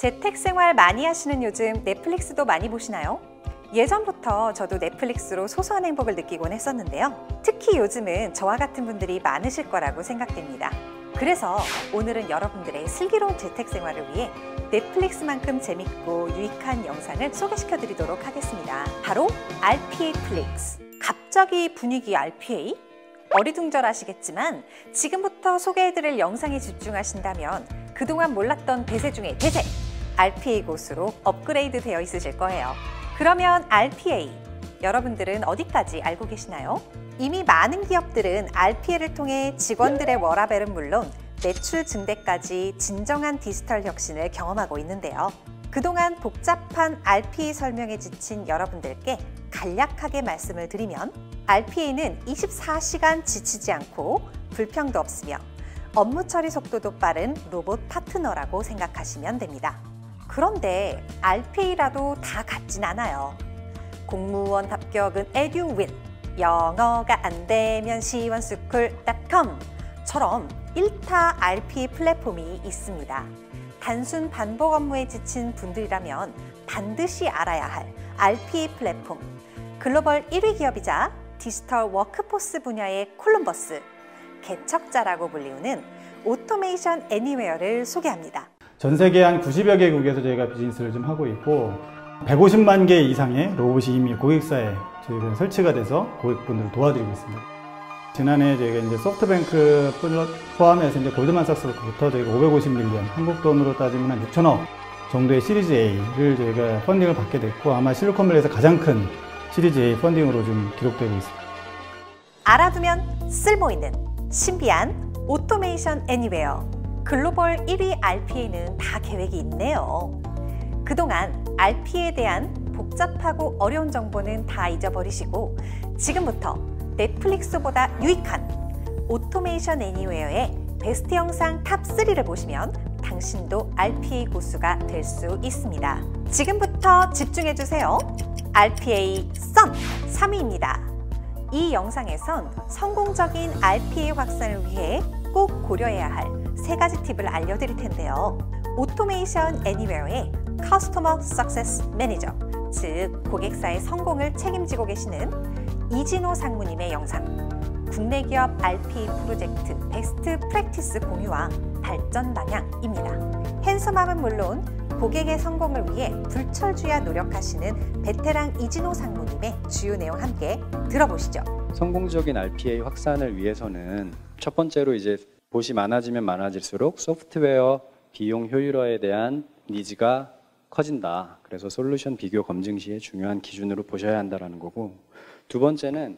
재택생활 많이 하시는 요즘 넷플릭스도 많이 보시나요? 예전부터 저도 넷플릭스로 소소한 행복을 느끼곤 했었는데요. 특히 요즘은 저와 같은 분들이 많으실 거라고 생각됩니다. 그래서 오늘은 여러분들의 슬기로운 재택생활을 위해 넷플릭스만큼 재밌고 유익한 영상을 소개시켜 드리도록 하겠습니다. 바로 RPA 플릭스. 갑자기 분위기 RPA? 어리둥절하시겠지만 지금부터 소개해드릴 영상에 집중하신다면 그동안 몰랐던 대세 중의 대세! RPA 고수로 업그레이드 되어 있으실 거예요. 그러면 RPA, 여러분들은 어디까지 알고 계시나요? 이미 많은 기업들은 RPA를 통해 직원들의 워라밸은 물론 매출 증대까지 진정한 디지털 혁신을 경험하고 있는데요. 그동안 복잡한 RPA 설명에 지친 여러분들께 간략하게 말씀을 드리면 RPA는 24시간 지치지 않고 불평도 없으며 업무 처리 속도도 빠른 로봇 파트너라고 생각하시면 됩니다. 그런데 RPA라도 다 같진 않아요. 공무원 합격은 에듀윈, 영어가 안 되면 시원스쿨.com처럼 1타 RPA 플랫폼이 있습니다. 단순 반복 업무에 지친 분들이라면 반드시 알아야 할 RPA 플랫폼, 글로벌 1위 기업이자 디지털 워크포스 분야의 콜럼버스, 개척자라고 불리우는 오토메이션 애니웨어를 소개합니다. 전 세계 한 90여 개국에서 저희가 비즈니스를 좀 하고 있고 150만 개 이상의 로봇이 이미 고객사에 저희가 설치가 돼서 고객분들을 도와드리고 있습니다. 지난해 저희가 이제 소프트뱅크 포함해서 이제 골드만삭스부터 저희가 550밀리언, 한국 돈으로 따지면 한 6천억 정도의 시리즈 A를 저희가 펀딩을 받게 됐고 아마 실리콘밸리에서 가장 큰 시리즈 A 펀딩으로 좀 기록되고 있습니다. 알아두면 쓸모있는 신비한 오토메이션 애니웨어, 글로벌 1위 RPA는 다 계획이 있네요. 그동안 RPA에 대한 복잡하고 어려운 정보는 다 잊어버리시고 지금부터 넷플릭스보다 유익한 오토메이션 애니웨어의 베스트 영상 탑3를 보시면 당신도 RPA 고수가 될 수 있습니다. 지금부터 집중해주세요. RPA 썬 3위입니다. 이 영상에선 성공적인 RPA 확산을 위해 꼭 고려해야 할 3가지 팁을 알려드릴 텐데요. 오토메이션 애니웨어의 커스터머 석세스 매니저, 즉 고객사의 성공을 책임지고 계시는 이진호 상무님의 영상, 국내 기업 RPA 프로젝트 베스트 프랙티스 공유와 발전 방향입니다. 핸섬함은 물론 고객의 성공을 위해 불철주야 노력하시는 베테랑 이진호 상무님의 주요 내용 함께 들어보시죠. 성공적인 RPA 확산을 위해서는 첫 번째로 이제 봇이 많아지면 많아질수록 소프트웨어 비용 효율화에 대한 니즈가 커진다. 그래서 솔루션 비교 검증 시에 중요한 기준으로 보셔야 한다는 거고, 두 번째는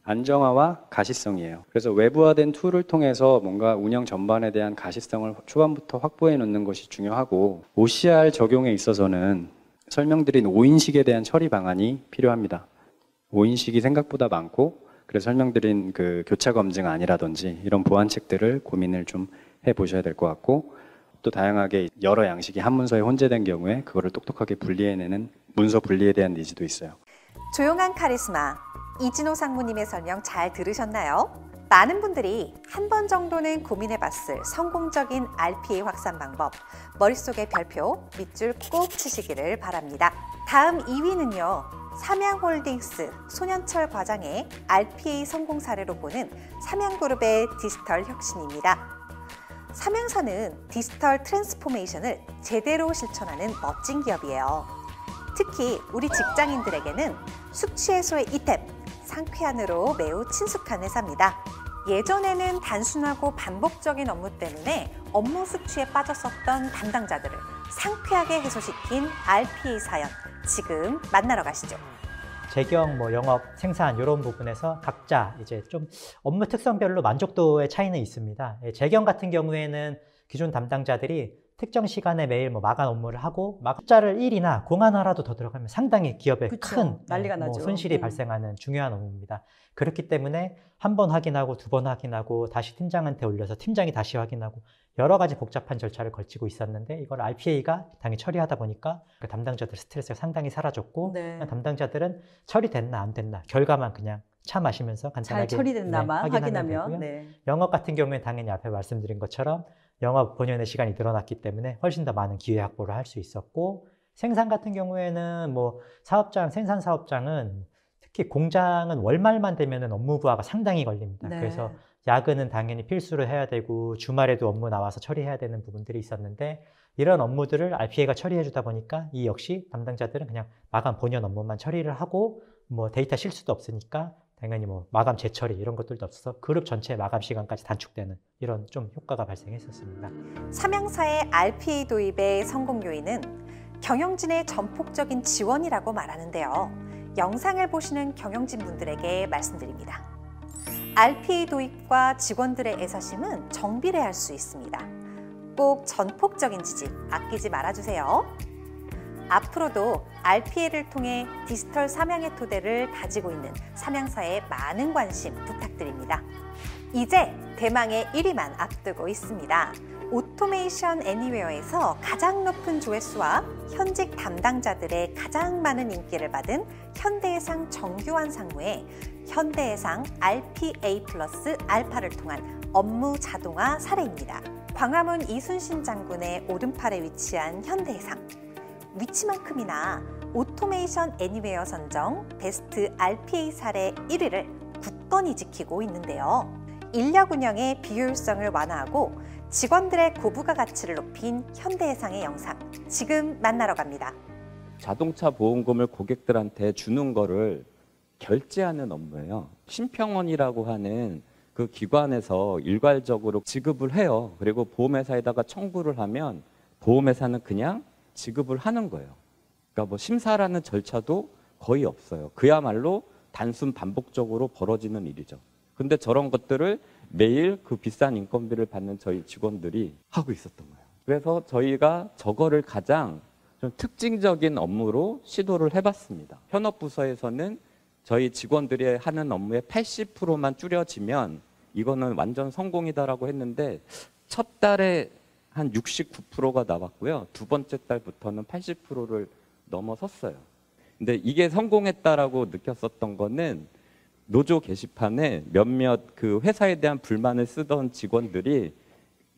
안정화와 가시성이에요. 그래서 외부화된 툴을 통해서 뭔가 운영 전반에 대한 가시성을 초반부터 확보해 놓는 것이 중요하고, OCR 적용에 있어서는 설명드린 5인식에 대한 처리 방안이 필요합니다. 5인식이 생각보다 많고, 그래서 설명드린 그 교차 검증 아니라든지 이런 보완책들을 고민을 좀 해보셔야 될 것 같고, 또 다양하게 여러 양식이 한 문서에 혼재된 경우에 그거를 똑똑하게 분리해내는 문서 분리에 대한 니즈도 있어요. 조용한 카리스마, 이진호 상무님의 설명 잘 들으셨나요? 많은 분들이 한 번 정도는 고민해봤을 성공적인 RPA 확산 방법, 머릿속에 별표 밑줄 꼭 치시기를 바랍니다. 다음 2위는요. 삼양홀딩스 손현철 과장의 RPA 성공 사례로 보는 삼양그룹의 디지털 혁신입니다. 삼양사는 디지털 트랜스포메이션을 제대로 실천하는 멋진 기업이에요. 특히 우리 직장인들에게는 숙취 해소의 이템, 상쾌한으로 매우 친숙한 회사입니다. 예전에는 단순하고 반복적인 업무 때문에 업무 숙취에 빠졌었던 담당자들을 상쾌하게 해소시킨 RPA 사연, 지금 만나러 가시죠. 재경, 영업, 생산 이런 부분에서 각자 이제 좀 업무 특성별로 만족도의 차이는 있습니다. 재경 같은 경우에는 기존 담당자들이 특정 시간에 매일 마감 업무를 하고 숫자를 1이나 공 하나라도 더 들어가면 상당히 기업에 큰 난리가 나죠. 손실이 발생하는 중요한 업무입니다. 그렇기 때문에 한 번 확인하고 두 번 확인하고 다시 팀장한테 올려서 팀장이 다시 확인하고 여러 가지 복잡한 절차를 거치고 있었는데 이걸 RPA가 당연히 처리하다 보니까 그 담당자들 스트레스가 상당히 사라졌고 담당자들은 처리됐나 안 됐나 결과만 그냥 차 마시면서 간단하게 잘 처리됐나만 확인하면 영업 같은 경우에 당연히 앞에 말씀드린 것처럼 영화 본연의 시간이 늘어났기 때문에 훨씬 더 많은 기회 확보를 할 수 있었고, 생산 같은 경우에는 뭐 생산 사업장은 특히 공장은 월말만 되면은 업무 부하가 상당히 걸립니다. 네. 그래서 야근은 당연히 필수로 해야 되고 주말에도 업무 나와서 처리해야 되는 부분들이 있었는데, 이런 업무들을 RPA가 처리해 주다 보니까 이 역시 담당자들은 그냥 마감 본연 업무만 처리를 하고, 뭐 데이터 실수도 없으니까 당연히 뭐 마감 재처리 이런 것들도 없어서 그룹 전체 마감 시간까지 단축되는 이런 좀 효과가 발생했었습니다. 삼양사의 RPA 도입의 성공 요인은 경영진의 전폭적인 지원이라고 말하는데요. 영상을 보시는 경영진 분들에게 말씀드립니다. RPA 도입과 직원들의 애사심은 정비례할 수 있습니다. 꼭 전폭적인 지지 아끼지 말아주세요. 앞으로도 RPA를 통해 디지털 삼양의 토대를 다지고 있는 삼양사에 많은 관심 부탁드립니다. 이제 대망의 1위만 앞두고 있습니다. 오토메이션 애니웨어에서 가장 높은 조회수와 현직 담당자들의 가장 많은 인기를 받은 현대해상 정규환 상무의 현대해상 RPA 플러스 알파를 통한 업무 자동화 사례입니다. 광화문 이순신 장군의 오른팔에 위치한 현대해상. 위치만큼이나 오토메이션 애니웨어 선정 베스트 RPA 사례 1위를 굳건히 지키고 있는데요. 인력 운영의 비효율성을 완화하고 직원들의 고부가 가치를 높인 현대해상의 영상, 지금 만나러 갑니다. 자동차 보험금을 고객들한테 주는 거를 결제하는 업무예요. 심평원이라고 하는 그 기관에서 일괄적으로 지급을 해요. 그리고 보험회사에다가 청구를 하면 보험회사는 그냥 지급을 하는 거예요. 그러니까 뭐 심사라는 절차도 거의 없어요. 그야말로 단순 반복적으로 벌어지는 일이죠. 근데 저런 것들을 매일 그 비싼 인건비를 받는 저희 직원들이 하고 있었던 거예요. 그래서 저희가 저거를 가장 좀 특징적인 업무로 시도를 해봤습니다. 현업부서에서는 저희 직원들이 하는 업무의 80%만 줄여지면 이거는 완전 성공이다라고 했는데 첫 달에 한 69%가 나왔고요. 두 번째 달부터는 80%를 넘어섰어요. 근데 이게 성공했다라고 느꼈었던 거는 노조 게시판에 몇몇 그 회사에 대한 불만을 쓰던 직원들이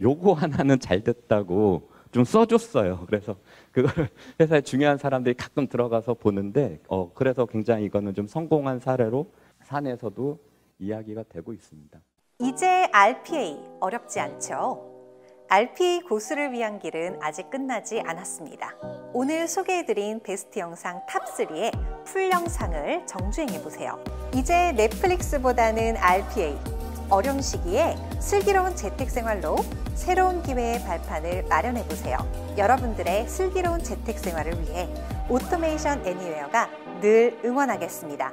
요거 하나는 잘 됐다고 좀 써줬어요. 그래서 그걸 회사에 중요한 사람들이 가끔 들어가서 보는데 그래서 굉장히 이거는 좀 성공한 사례로 사내에서도 이야기가 되고 있습니다. 이제 RPA 어렵지 않죠? RPA 고수를 위한 길은 아직 끝나지 않았습니다. 오늘 소개해드린 베스트 영상 탑3의 풀 영상을 정주행해보세요. 이제 넷플릭스보다는 RPA, 어려운 시기에 슬기로운 재택생활로 새로운 기회의 발판을 마련해보세요. 여러분들의 슬기로운 재택생활을 위해 오토메이션 애니웨어가 늘 응원하겠습니다.